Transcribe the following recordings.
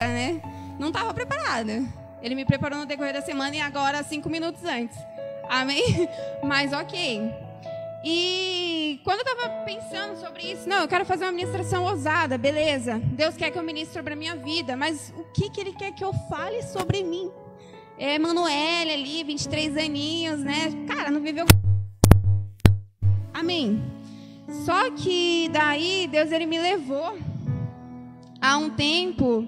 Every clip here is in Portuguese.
né? Não estava preparada. Ele me preparou no decorrer da semana e agora 5 minutos antes. Amém? Mas ok. E quando eu estava pensando sobre isso, não, eu quero fazer uma ministração ousada, beleza. Deus quer que eu ministre sobre a minha vida, mas o que Ele quer que eu fale sobre mim? É Manoel ali, 23 aninhos, né? Cara, não viveu... Amém. Só que daí Deus ele me levou a um tempo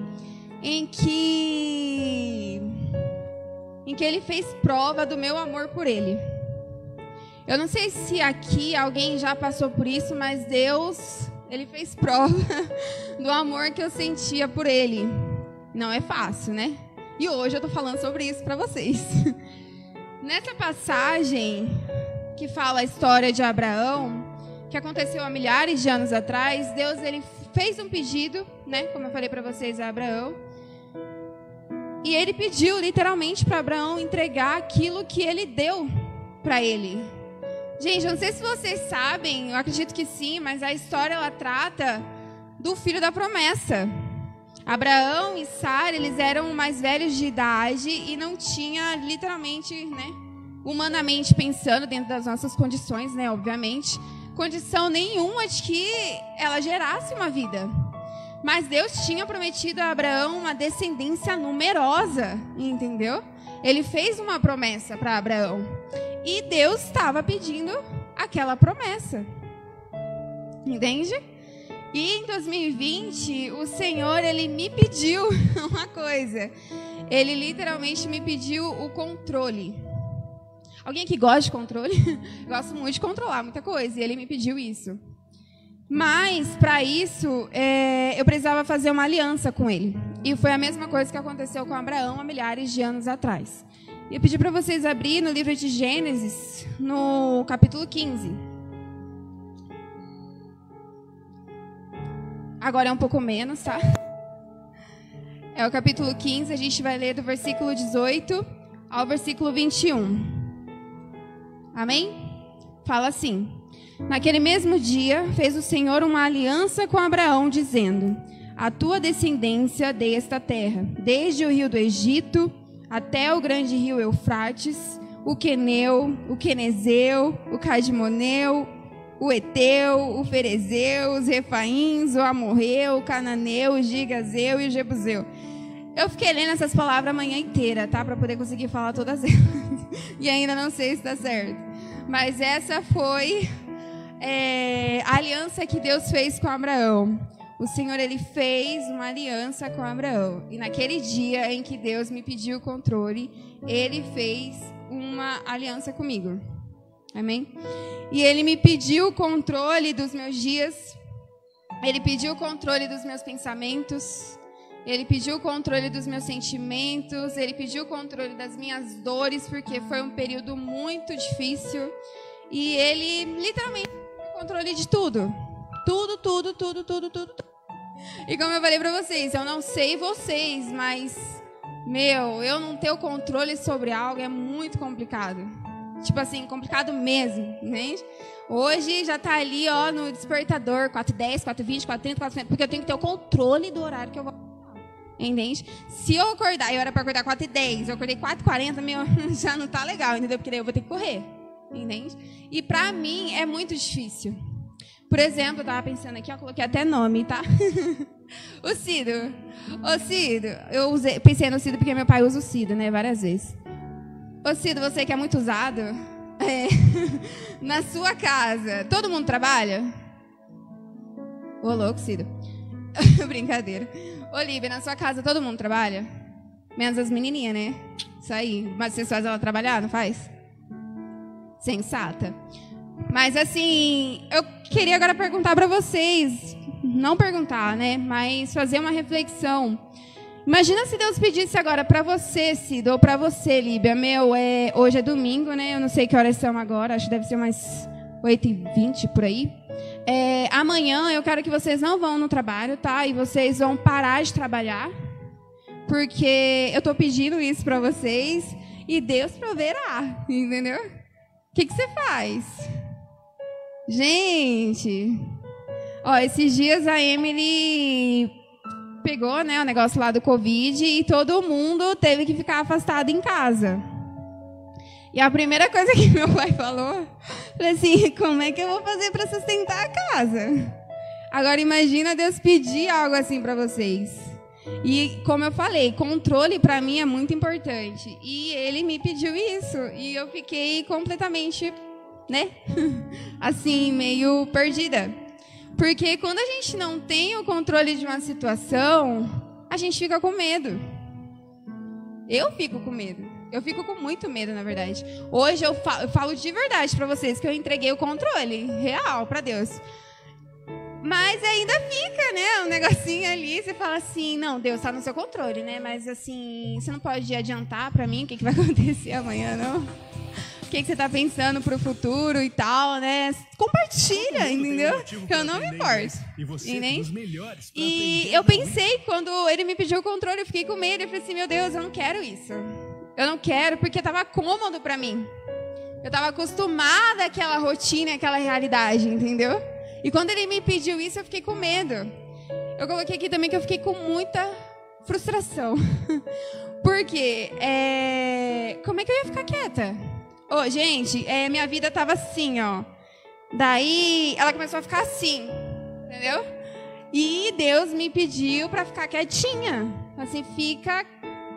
em que Ele fez prova do meu amor por Ele. Eu não sei se aqui alguém já passou por isso, mas Deus, Ele fez prova do amor que eu sentia por Ele. Não é fácil, né? E hoje eu tô falando sobre isso para vocês. Nessa passagem que fala a história de Abraão, que aconteceu há milhares de anos atrás, Deus ele fez um pedido, né? Como eu falei para vocês, a Abraão. E ele pediu literalmente para Abraão entregar aquilo que ele deu para ele. Gente, eu não sei se vocês sabem, eu acredito que sim, mas a história ela trata do filho da promessa. Abraão e Sara, eles eram mais velhos de idade e não tinha literalmente, né, humanamente pensando dentro das nossas condições, né, obviamente, condição nenhuma de que ela gerasse uma vida. Mas Deus tinha prometido a Abraão uma descendência numerosa, entendeu? Ele fez uma promessa para Abraão. E Deus estava pedindo aquela promessa. Entende? E em 2020, o Senhor, Ele me pediu uma coisa. Ele literalmente me pediu o controle. Alguém aqui gosta de controle? Eu gosto muito de controlar muita coisa. E Ele me pediu isso. Mas, para isso, eu precisava fazer uma aliança com Ele. E foi a mesma coisa que aconteceu com Abraão há milhares de anos atrás. Eu pedi para vocês abrir no livro de Gênesis, no capítulo 15. Agora é um pouco menos, tá? É o capítulo 15, a gente vai ler do versículo 18 ao versículo 21. Amém? Fala assim: naquele mesmo dia, fez o Senhor uma aliança com Abraão, dizendo: a tua descendência dei esta terra, desde o rio do Egito até o grande rio Eufrates, o Queneu, o Quenezeu, o Cadmoneu, o Eteu, o Ferezeu, os Refaíns, o Amorreu, o Cananeu, o Gigazeu e o Jebuseu. Eu fiquei lendo essas palavras a manhã inteira, tá? Para poder conseguir falar todas elas. E ainda não sei se está certo. Mas essa foi a aliança que Deus fez com Abraão. O Senhor, Ele fez uma aliança com Abraão. E naquele dia em que Deus me pediu o controle, Ele fez uma aliança comigo. Amém? E Ele me pediu o controle dos meus dias. Ele pediu o controle dos meus pensamentos. Ele pediu o controle dos meus sentimentos. Ele pediu o controle das minhas dores, porque foi um período muito difícil. E Ele, literalmente, pediu o controle de tudo. Tudo. E como eu falei pra vocês, eu não sei vocês, mas, eu não ter o controle sobre algo é muito complicado. Tipo assim, complicado mesmo, entende? Hoje já tá ali, ó, no despertador, 4h10, 4h20, 4h30, 4h40, porque eu tenho que ter o controle do horário que eu vou acordar, entende? Se eu acordar, eu era pra acordar 4h10, eu acordei 4h40, já não tá legal, entendeu? Porque daí eu vou ter que correr, entende? E pra mim é muito difícil. Por exemplo, eu tava pensando aqui, eu coloquei até nome, tá? O Cido. Ô, Cido, pensei no Cido porque meu pai usa o Cido, né, várias vezes. Ô, Cido, você que é muito usado, na sua casa, todo mundo trabalha? Ô, louco, Cido. Brincadeira. Ô, Líbia, na sua casa todo mundo trabalha? Menos as menininhas, né? Isso aí. Mas vocês fazem ela trabalhar, não faz? Sensata. Mas assim, eu queria agora perguntar para vocês, não perguntar, né, mas fazer uma reflexão. Imagina se Deus pedisse agora para você, Cido, ou para você, Líbia, hoje é domingo, né, eu não sei que horas são agora, acho que deve ser umas 8h20 por aí. Amanhã eu quero que vocês não vão no trabalho, tá, e vocês vão parar de trabalhar, porque eu estou pedindo isso para vocês e Deus proverá, entendeu? O que você faz? Gente, ó, esses dias a Emily pegou, né, o negócio lá do Covid e todo mundo teve que ficar afastado em casa. E a primeira coisa que meu pai falou, falei assim, como é que eu vou fazer para sustentar a casa? Agora imagina Deus pedir algo assim para vocês. E como eu falei, controle para mim é muito importante. E ele me pediu isso e eu fiquei completamente, né, assim, meio perdida. Porque quando a gente não tem o controle de uma situação, a gente fica com medo. Eu fico com medo. Eu fico com muito medo, na verdade. Hoje eu falo de verdade para vocês que eu entreguei o controle real para Deus. Mas ainda fica, né, um negocinho ali. Você fala assim, não, Deus está no seu controle, né? Mas assim, você não pode adiantar para mim o que vai acontecer amanhã, não? O que você está pensando para o futuro e tal, né? Compartilha, entendeu? Eu não me importo. E eu pensei, quando ele me pediu o controle, eu fiquei com medo. Eu falei assim, meu Deus, eu não quero isso. Eu não quero, porque estava cômodo para mim. Eu estava acostumada àquela rotina, àquela realidade, entendeu? E quando ele me pediu isso, eu fiquei com medo. Eu coloquei aqui também que eu fiquei com muita frustração. Porque, como é que eu ia ficar quieta? Ô, gente, minha vida tava assim, ó. Daí, ela começou a ficar assim, entendeu? E Deus me pediu para ficar quietinha. Assim, fica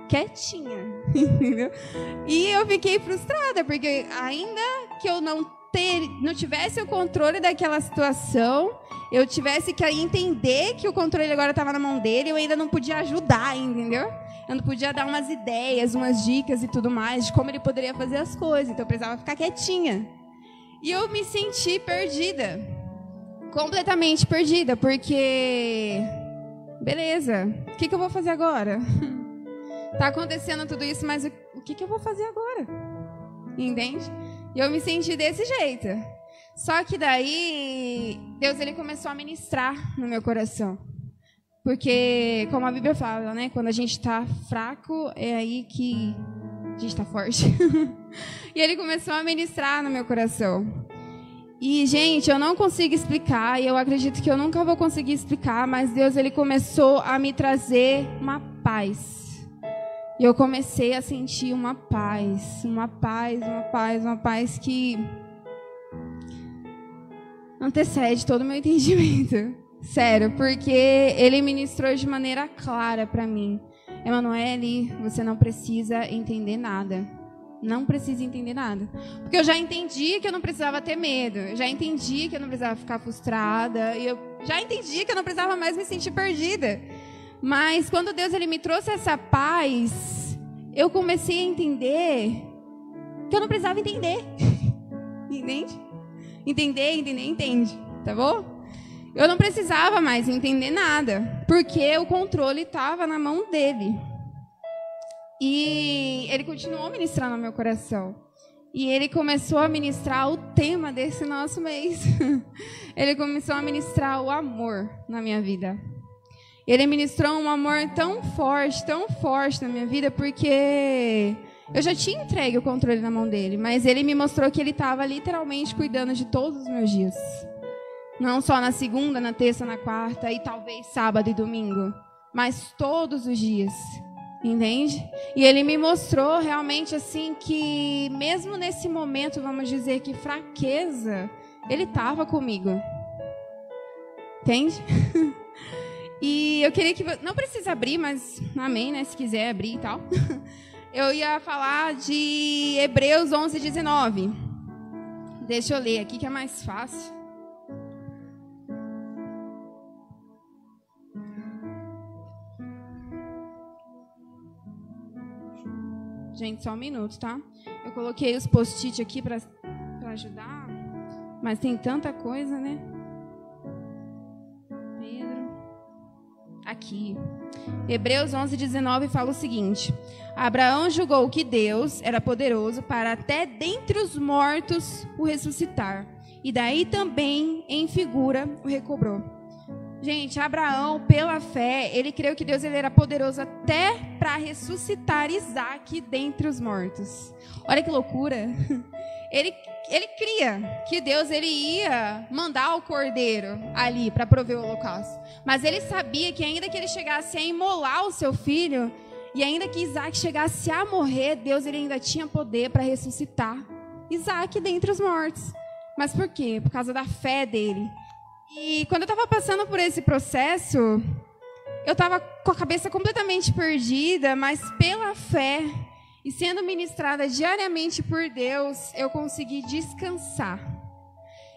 quietinha, entendeu? E eu fiquei frustrada, porque ainda que eu não tivesse o controle daquela situação, eu tivesse que entender que o controle agora estava na mão dele, eu ainda não podia ajudar, entendeu? Eu não podia dar umas ideias, umas dicas e tudo mais de como ele poderia fazer as coisas. Então eu precisava ficar quietinha. E eu me senti perdida. Completamente perdida, porque... Beleza, o que eu vou fazer agora? Tá acontecendo tudo isso, mas o que eu vou fazer agora? Entende? E eu me senti desse jeito. Só que daí, Deus ele começou a ministrar no meu coração. Porque, como a Bíblia fala, né? Quando a gente está fraco, é aí que a gente está forte. E ele começou a ministrar no meu coração. E, gente, eu não consigo explicar, e eu acredito que eu nunca vou conseguir explicar, mas Deus ele começou a me trazer uma paz. E eu comecei a sentir uma paz que antecede todo o meu entendimento. Sério, porque ele ministrou de maneira clara para mim. Emanuele, você não precisa entender nada. Não precisa entender nada. Porque eu já entendi que eu não precisava ter medo. Eu já entendi que eu não precisava ficar frustrada. E eu já entendi que eu não precisava mais me sentir perdida. Mas quando Deus ele me trouxe essa paz, eu comecei a entender que eu não precisava entender. Entende? Entende. Tá bom? Eu não precisava mais entender nada, porque o controle estava na mão dele. E ele continuou ministrando no meu coração. E ele começou a ministrar o tema desse nosso mês. Ele começou a ministrar o amor na minha vida. Ele ministrou um amor tão forte na minha vida, porque eu já tinha entregue o controle na mão dele, mas ele me mostrou que ele estava literalmente cuidando de todos os meus dias. Não só na segunda, na terça, na quarta e talvez sábado e domingo, mas todos os dias, entende? E ele me mostrou realmente assim que mesmo nesse momento, vamos dizer que fraqueza, ele estava comigo. Entende? E eu queria que... Não precisa abrir, mas amém, né? Se quiser abrir e tal. Eu ia falar de Hebreus 11:19. Deixa eu ler aqui que é mais fácil. Gente, só um minuto, tá? Eu coloquei os post-it aqui para ajudar, mas tem tanta coisa, né? Pedro. Aqui. Hebreus 11:19 fala o seguinte: Abraão julgou que Deus era poderoso para até dentre os mortos o ressuscitar, e daí também, em figura, o recobrou. Gente, Abraão, pela fé, ele creu que Deus ele era poderoso até para ressuscitar Isaac dentre os mortos. Olha que loucura. Ele cria que Deus ele ia mandar o cordeiro ali para prover o holocausto. Mas ele sabia que ainda que ele chegasse a imolar o seu filho, e ainda que Isaac chegasse a morrer, Deus ele ainda tinha poder para ressuscitar Isaac dentre os mortos. Mas por quê? Por causa da fé dele. E quando eu estava passando por esse processo, eu estava com a cabeça completamente perdida, mas pela fé e sendo ministrada diariamente por Deus, eu consegui descansar.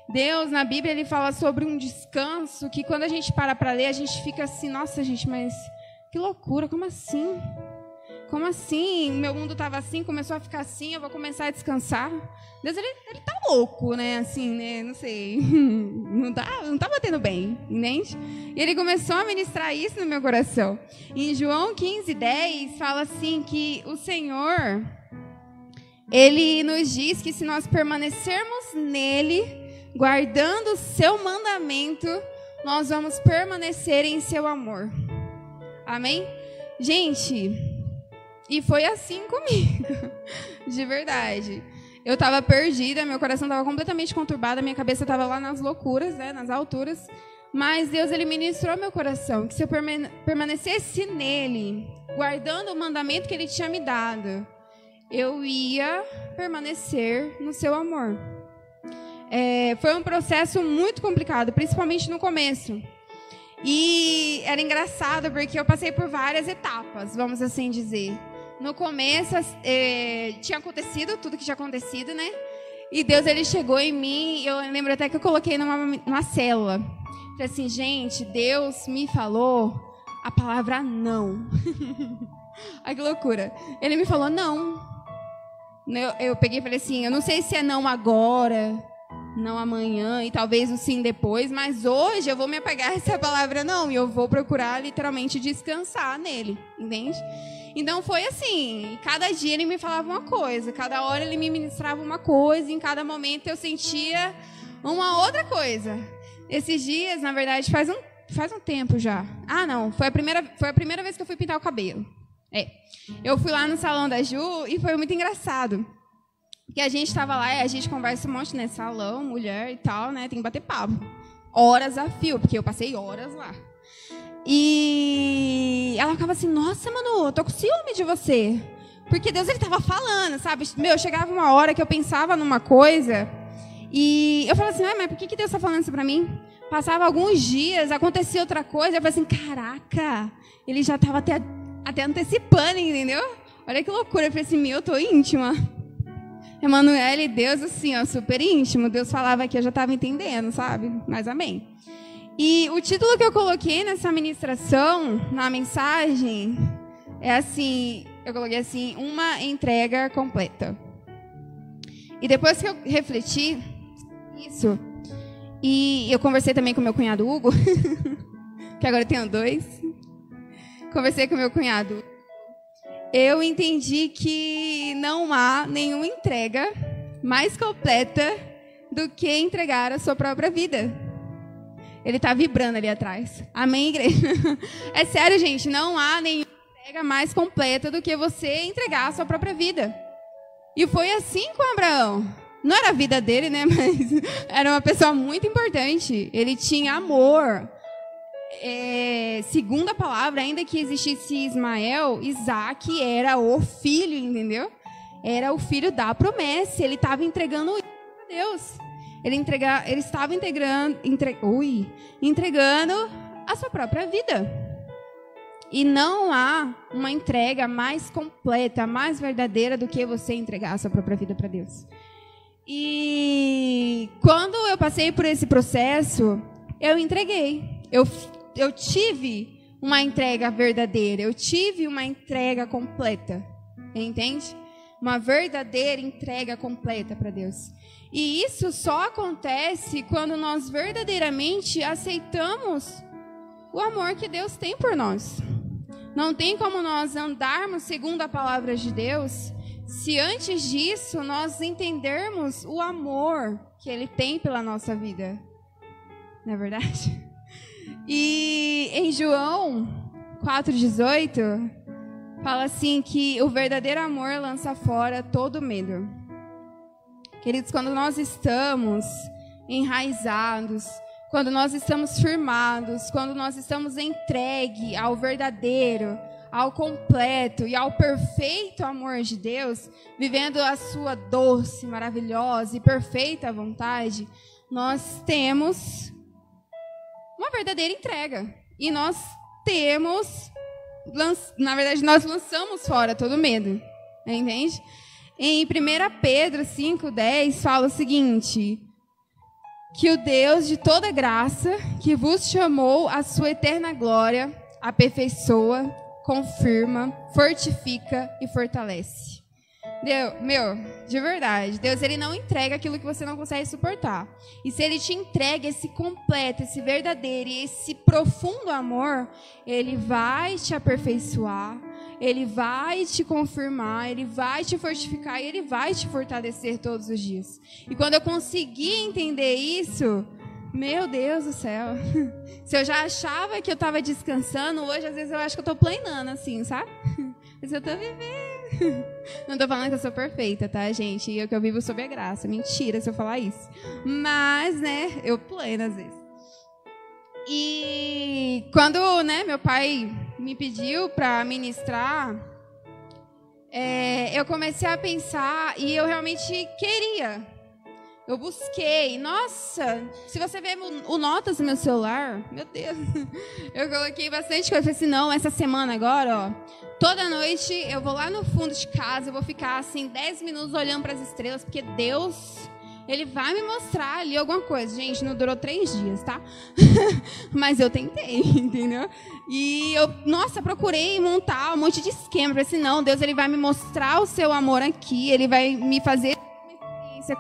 Deus, na Bíblia, ele fala sobre um descanso que quando a gente para ler, a gente fica assim, nossa, gente, mas que loucura, como assim? Como assim? Meu mundo estava assim, começou a ficar assim, eu vou começar a descansar. Deus, ele tá louco, né? Assim, né? Não sei. Não tá batendo bem, entende? E ele começou a ministrar isso no meu coração. Em João 15:10, fala assim que o Senhor, ele nos diz que se nós permanecermos nele, guardando o seu mandamento, nós vamos permanecer em seu amor. Amém? Gente, e foi assim comigo, de verdade. Eu estava perdida, meu coração estava completamente conturbado, minha cabeça estava lá nas loucuras, né, nas alturas. Mas Deus, ele ministrou meu coração, que se eu permanecesse nele, guardando o mandamento que ele tinha me dado, eu ia permanecer no seu amor. Foi um processo muito complicado, principalmente no começo. E era engraçado porque eu passei por várias etapas, vamos assim dizer. No começo, tinha acontecido tudo que tinha acontecido, né? E Deus, ele chegou em mim, eu lembro até que eu coloquei numa célula. Falei assim, gente, Deus me falou a palavra não. Ai, que loucura. Ele me falou não. Eu peguei e falei assim, eu não sei se é não agora, não amanhã e talvez o sim depois, mas hoje eu vou me apegar a essa palavra não e eu vou procurar literalmente descansar nele, entende? Então foi assim, cada dia ele me falava uma coisa, cada hora ele me ministrava uma coisa, em cada momento eu sentia uma outra coisa. Esses dias, na verdade, faz um tempo já. Ah, não, foi a primeira vez que eu fui pintar o cabelo. Eu fui lá no salão da Ju e foi muito engraçado. Porque a gente estava lá e a gente conversa um monte, né? Salão, mulher e tal, né? Tem que bater papo. Horas a fio, porque eu passei horas lá. E ela ficava assim, nossa, Manu, eu tô com ciúme de você. Porque Deus, ele tava falando, sabe? Chegava uma hora que eu pensava numa coisa e eu falava assim, mas por que Deus tá falando isso pra mim? Passava alguns dias, acontecia outra coisa, eu falei assim, caraca, ele já tava até antecipando, entendeu? Olha que loucura, eu falei assim, eu tô íntima. Emanuele e Deus, assim, ó, super íntimo. Deus falava que eu já estava entendendo, sabe? Mas amém. E o título que eu coloquei nessa ministração, na mensagem, é assim, eu coloquei assim, uma entrega completa. E depois que eu refleti isso, e eu conversei também com meu cunhado Hugo, que agora eu tenho 2, conversei com meu cunhado, eu entendi que não há nenhuma entrega mais completa do que entregar a sua própria vida. Ele está vibrando ali atrás. Amém, igreja? É sério, gente, não há nenhuma entrega mais completa do que você entregar a sua própria vida. E foi assim com Abraão. Não era a vida dele, né? Mas era uma pessoa muito importante. Ele tinha amor. Segundo a palavra, ainda que existisse Ismael, Isaac era o filho, entendeu? Era o filho da promessa. Ele estava entregando isso para Deus. Ele estava entregando a sua própria vida. E não há uma entrega mais completa, mais verdadeira do que você entregar a sua própria vida para Deus. E quando eu passei por esse processo, eu entreguei. Eu tive uma entrega verdadeira. Eu tive uma entrega completa. Entende? Uma verdadeira entrega completa para Deus. E isso só acontece quando nós verdadeiramente aceitamos o amor que Deus tem por nós. Não tem como nós andarmos segundo a palavra de Deus se antes disso nós entendermos o amor que Ele tem pela nossa vida. Não é verdade? E em João 4,18 fala assim que o verdadeiro amor lança fora todo medo. Queridos, quando nós estamos enraizados, quando nós estamos firmados, quando nós estamos entregues ao verdadeiro, ao completo e ao perfeito amor de Deus, vivendo a sua doce, maravilhosa e perfeita vontade, nós temos uma verdadeira entrega. E nós temos, na verdade, nós lançamos fora todo medo. Entende? Em 1 Pedro 5,10 fala o seguinte: que o Deus de toda graça, que vos chamou à sua eterna glória, aperfeiçoa, confirma, fortifica e fortalece. Deus, de verdade, Deus, ele não entrega aquilo que você não consegue suportar. E se ele te entrega esse completo, esse verdadeiro e esse profundo amor, ele vai te aperfeiçoar, ele vai te confirmar, ele vai te fortificar e ele vai te fortalecer todos os dias. E quando eu consegui entender isso, meu Deus do céu, se eu já achava que eu estava descansando, hoje às vezes eu acho que eu estou planando assim, sabe? Mas eu estou vivendo. Não estou falando que eu sou perfeita, tá, gente? E que eu vivo sob a graça. Mentira se eu falar isso. Mas, né, eu pleno às vezes. E quando, né, meu pai me pediu para ministrar, eu comecei a pensar e eu realmente queria. Eu busquei. Nossa, se você ver o notas do meu celular, meu Deus, eu coloquei bastante coisa. Eu falei assim, não, essa semana agora, ó, toda noite eu vou lá no fundo de casa, eu vou ficar assim 10 minutos olhando para as estrelas, porque Deus, ele vai me mostrar ali alguma coisa. Gente, não durou 3 dias, tá? Mas eu tentei, entendeu? E eu, nossa, procurei montar um monte de esquema. Eu falei assim, não, Deus, ele vai me mostrar o seu amor aqui, ele vai me fazer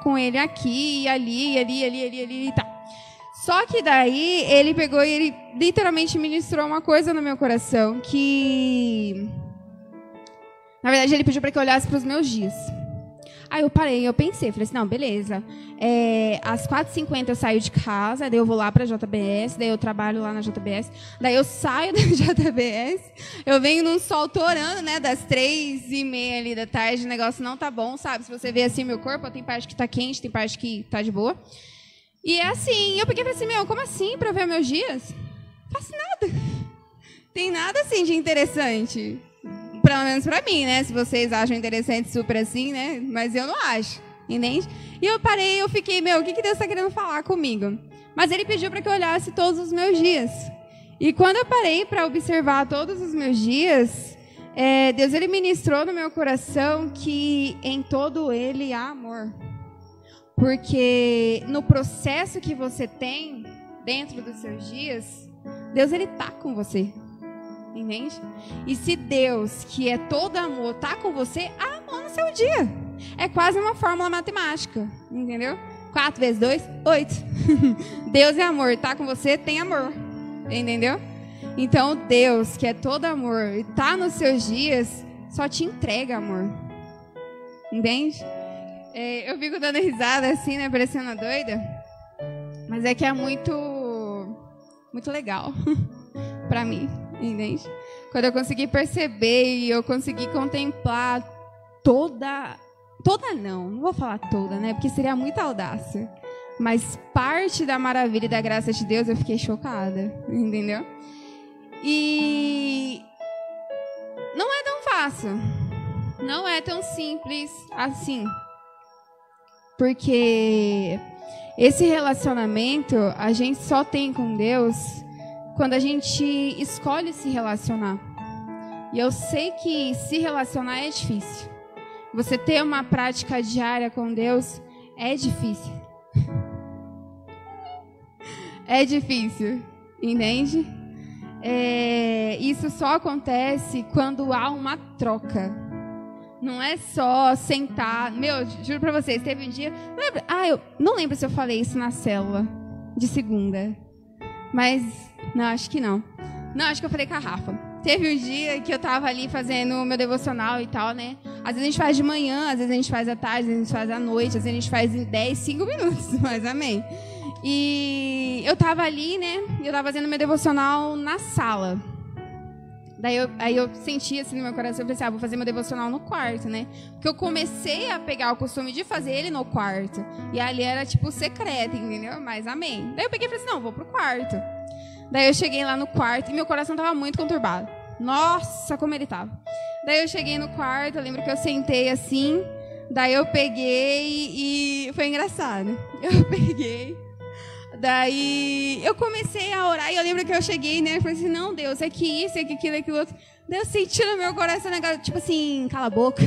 com ele aqui, ali e tal. Só que daí ele pegou e ele literalmente ministrou uma coisa no meu coração que, na verdade, ele pediu para que eu olhasse para os meus dias. Aí eu parei, eu pensei, falei assim, não, beleza. Às 4h50 eu saio de casa, daí eu vou lá para a JBS, daí eu trabalho lá na JBS, daí eu saio da JBS, eu venho num sol torando, né, das 3h30 ali da tarde, o negócio não tá bom, sabe? Se você vê assim meu corpo, tem parte que tá quente, tem parte que tá de boa. E é assim, eu peguei e falei assim, como assim para ver meus dias? Não faço nada. Tem nada assim de interessante. Pelo menos pra mim, né? Se vocês acham interessante super assim, né? Mas eu não acho, entende? E eu parei, eu fiquei, o que Deus está querendo falar comigo? Mas ele pediu para que eu olhasse todos os meus dias. E quando eu parei para observar todos os meus dias, Deus, ele ministrou no meu coração que em todo ele há amor. Porque no processo que você tem dentro dos seus dias, Deus, ele tá com você. Entende? E se Deus, que é todo amor, tá com você, há amor no seu dia. É quase uma fórmula matemática, entendeu? 4 vezes 2, 8. Deus é amor, tá com você, tem amor, entendeu? Então Deus, que é todo amor e tá nos seus dias, só te entrega amor, entende? Eu fico dando risada assim, né, parecendo uma doida, mas é que é muito legal pra mim. Entende? Quando eu consegui perceber e eu consegui contemplar não vou falar toda, né? Porque seria muita audácia. Mas parte da maravilha e da graça de Deus, eu fiquei chocada, entendeu? E não é tão fácil, não é tão simples assim. Porque esse relacionamento a gente só tem com Deus quando a gente escolhe se relacionar. E eu sei que se relacionar é difícil. Você ter uma prática diária com Deus é difícil. É difícil, entende? Isso só acontece quando há uma troca. Não é só sentar. Juro pra vocês, teve um dia... eu não lembro se eu falei isso na célula de segunda. Mas... não, acho que não. Não, acho que eu falei com a Rafa. Teve um dia que eu tava ali fazendo o meu devocional e tal, né? Às vezes a gente faz de manhã, às vezes a gente faz à tarde, às vezes a gente faz à noite, às vezes a gente faz em 10, 5 minutos, mas amém. E eu tava ali, né? Eu tava fazendo meu devocional na sala. Aí eu senti assim no meu coração, eu pensei, vou fazer meu devocional no quarto, né? Porque eu comecei a pegar o costume de fazer ele no quarto. E ali era tipo secreto, entendeu? Mas amém. Daí eu peguei e falei assim, não, vou pro quarto. Daí eu cheguei lá no quarto e meu coração tava muito conturbado. Nossa, como ele tava. Daí eu cheguei no quarto, eu lembro que eu sentei assim, daí eu peguei e foi engraçado. Eu peguei, daí eu comecei a orar e eu lembro que eu cheguei, né, e falei assim, não, Deus, é que isso, é que aquilo, é que outro. Daí eu senti no meu coração, tipo assim, cala a boca.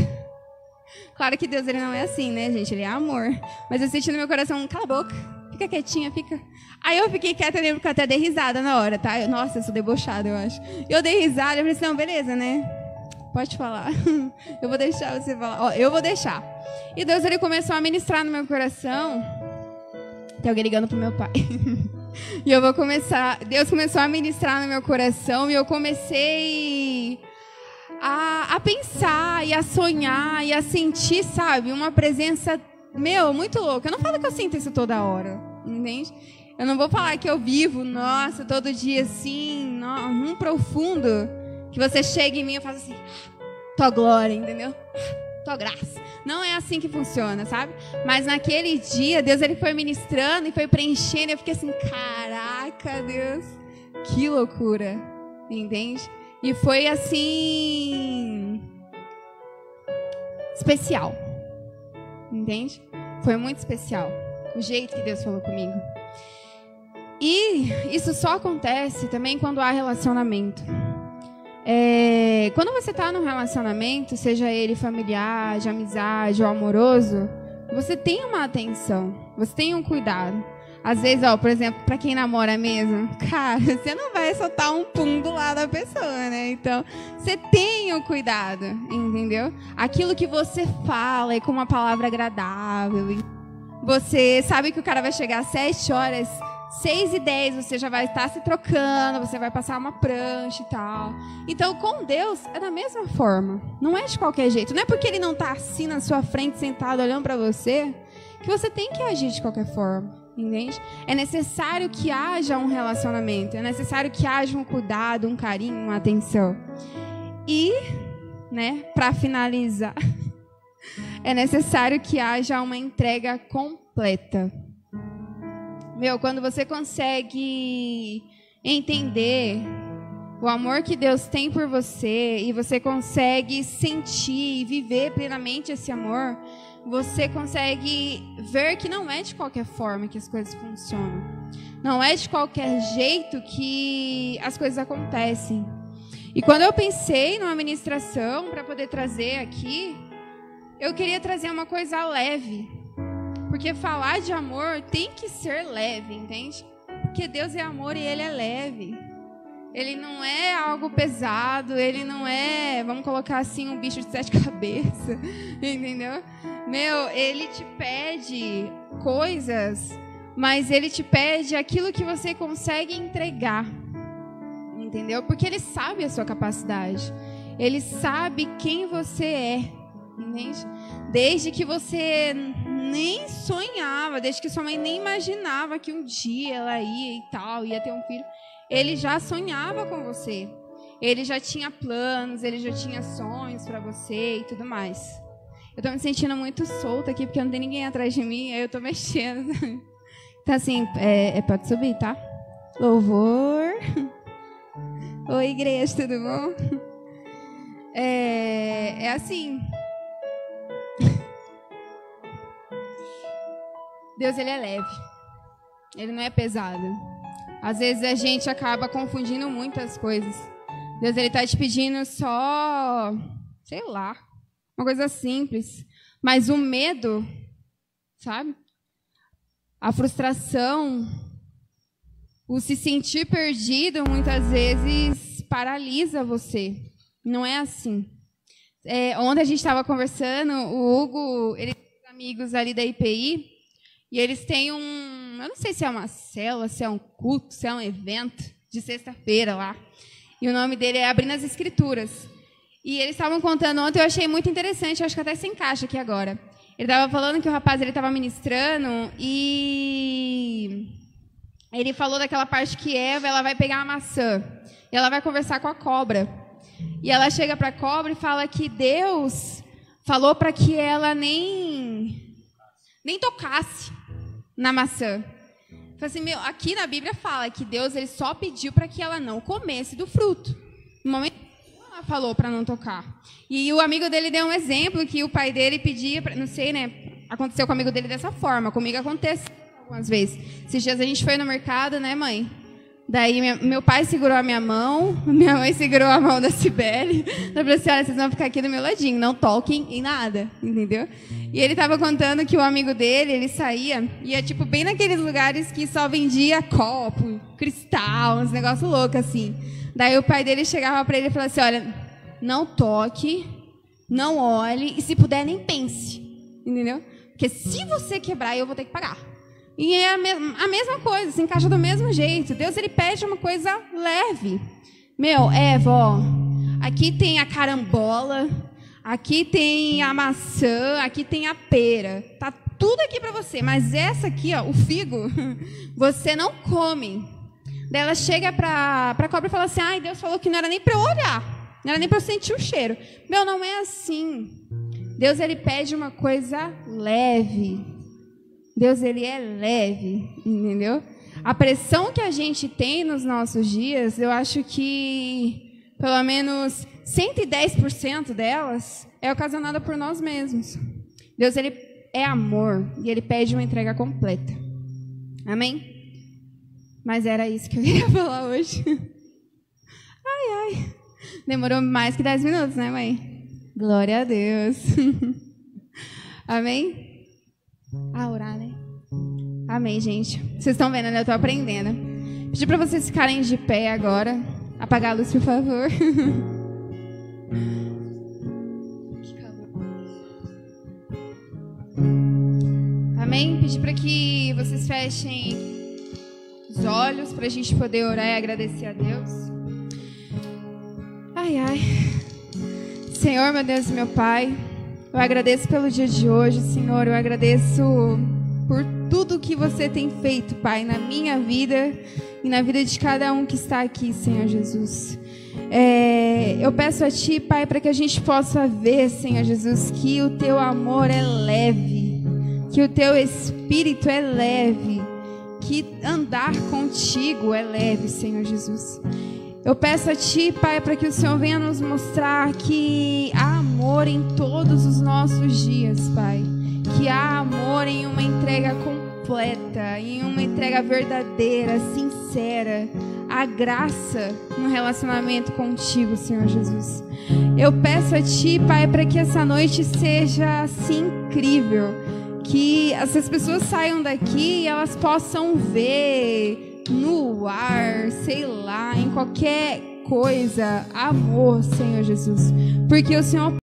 Claro que Deus, ele não é assim, né, gente, ele é amor. Mas eu senti no meu coração, cala a boca, fica quietinha, fica. Aí eu fiquei quieta, eu lembro que eu até dei risada na hora, tá? Nossa, eu sou debochada, eu acho. Eu dei risada, eu falei assim, não, beleza, né? Pode falar. Eu vou deixar você falar. Ó, eu vou deixar. E Deus, ele começou a ministrar no meu coração. Tem alguém ligando pro meu pai. E eu vou começar. Deus começou a ministrar no meu coração e eu comecei a pensar e a sonhar e a sentir, sabe, uma presença, muito louca. Eu não falo que eu sinto isso toda hora, entende? Eu não vou falar que eu vivo, nossa, todo dia assim, profundo. Que você chega em mim e fala assim, tua glória, entendeu? Tua graça. Não é assim que funciona, sabe? Mas naquele dia, Deus, ele foi ministrando e foi preenchendo. Eu fiquei assim, caraca, Deus, que loucura, entende? E foi assim, especial, entende? Foi muito especial, o jeito que Deus falou comigo. E isso só acontece também quando há relacionamento. Quando você está num relacionamento, seja ele familiar, de amizade ou amoroso, você tem uma atenção, você tem um cuidado. Às vezes, por exemplo, para quem namora mesmo, cara, você não vai soltar um pum do lado da pessoa, né? Então, você tem o cuidado, entendeu? Aquilo que você fala é com uma palavra agradável. Você sabe que o cara vai chegar às 7 horas... 6h10 você já vai estar se trocando, você vai passar uma prancha e tal. Então, com Deus, é da mesma forma. Não é de qualquer jeito. Não é porque ele não está assim na sua frente, sentado, olhando para você, que você tem que agir de qualquer forma. Entende? É necessário que haja um relacionamento. É necessário que haja um cuidado, um carinho, uma atenção. E, para finalizar, é necessário que haja uma entrega completa. Quando você consegue entender o amor que Deus tem por você e você consegue sentir e viver plenamente esse amor, você consegue ver que não é de qualquer forma que as coisas funcionam. Não é de qualquer jeito que as coisas acontecem. E quando eu pensei numa ministração para poder trazer aqui, eu queria trazer uma coisa leve. Porque falar de amor tem que ser leve, entende? Porque Deus é amor e Ele é leve. Ele não é algo pesado, Ele não é, vamos colocar assim, um bicho de 7 cabeças, entendeu? Ele te pede coisas, mas Ele te pede aquilo que você consegue entregar, entendeu? Porque Ele sabe a sua capacidade, Ele sabe quem você é, entende? Desde que você nem sonhava, desde que sua mãe nem imaginava que um dia ela ia e tal, ia ter um filho, ele já sonhava com você. Ele já tinha planos, ele já tinha sonhos para você e tudo mais. Eu tô me sentindo muito solta aqui, porque não tem ninguém atrás de mim, aí eu tô mexendo. Então, assim, pode subir, tá? Louvor. Oi, igreja, tudo bom? É assim... Deus, ele é leve. Ele não é pesado. Às vezes a gente acaba confundindo muitas coisas. Deus, ele está te pedindo só, sei lá, uma coisa simples. Mas o medo, sabe? A frustração, o se sentir perdido, muitas vezes paralisa você. Não é assim. Ontem a gente estava conversando, o Hugo, ele tem amigos ali da IPI, e eles têm eu não sei se é uma célula, se é um culto, se é um evento de sexta-feira lá. E o nome dele é Abrindo as Escrituras. E eles estavam contando ontem, eu achei muito interessante, eu acho que até se encaixa aqui agora. Ele estava falando que o rapaz estava ministrando e ele falou daquela parte que Eva ela vai pegar a maçã e ela vai conversar com a cobra. E ela chega para a cobra e fala que Deus falou para que ela nem tocasse na maçã. Fala assim, aqui na Bíblia fala que Deus ele só pediu para que ela não comesse do fruto. No momento ela falou para não tocar. E o amigo dele deu um exemplo que o pai dele pedia, não sei, né? Aconteceu com o amigo dele dessa forma. Comigo acontece algumas vezes. Esses dias a gente foi no mercado, né, mãe? Daí meu pai segurou a minha mão, minha mãe segurou a mão da Cibele. Eu falei assim, olha, vocês vão ficar aqui do meu ladinho, não toquem em nada, entendeu? E ele estava contando que o amigo dele, ele ia tipo bem naqueles lugares que só vendia copo, cristal, uns negócios loucos assim. Daí o pai dele chegava para ele e falava assim, olha, não toque, não olhe e se puder nem pense, entendeu? Porque se você quebrar, eu vou ter que pagar. E é a mesma coisa, se encaixa do mesmo jeito. Deus, ele pede uma coisa leve. Eva, aqui tem a carambola, aqui tem a maçã, aqui tem a pera. Tá tudo aqui para você, mas essa aqui, ó, o figo, você não come. Daí ela chega para a cobra e fala assim, ai, Deus falou que não era nem para eu olhar, não era nem para eu sentir o cheiro. Não é assim. Deus, ele pede uma coisa leve. Deus, ele é leve, entendeu? A pressão que a gente tem nos nossos dias, eu acho que pelo menos 110% delas é ocasionada por nós mesmos. Deus, ele é amor e ele pede uma entrega completa. Amém? Mas era isso que eu ia falar hoje. Ai. Demorou mais que 10 minutos, né, mãe? Glória a Deus. Amém? A orar, né? Amém, gente. Vocês estão vendo, né? Eu estou aprendendo. Pedir para vocês ficarem de pé agora. Apagar a luz, por favor. Que calor. Amém? Pedir para que vocês fechem os olhos para a gente poder orar e agradecer a Deus. Ai. Senhor, meu Deus e meu Pai, eu agradeço pelo dia de hoje, Senhor. Eu agradeço por tudo que você tem feito, Pai, na minha vida e na vida de cada um que está aqui, Senhor Jesus. Eu peço a Ti, Pai, para que a gente possa ver, Senhor Jesus, que o Teu amor é leve, que o Teu Espírito é leve, que andar contigo é leve, Senhor Jesus. Eu peço a Ti, Pai, para que o Senhor venha nos mostrar que há amor em todos os nossos dias, Pai. Que há amor em uma entrega completa, em uma entrega verdadeira, sincera. Há graça no relacionamento contigo, Senhor Jesus. Eu peço a Ti, Pai, para que essa noite seja assim incrível. Que essas pessoas saiam daqui e elas possam ver no ar, sei lá, em qualquer coisa, amor, Senhor Jesus. Porque o Senhor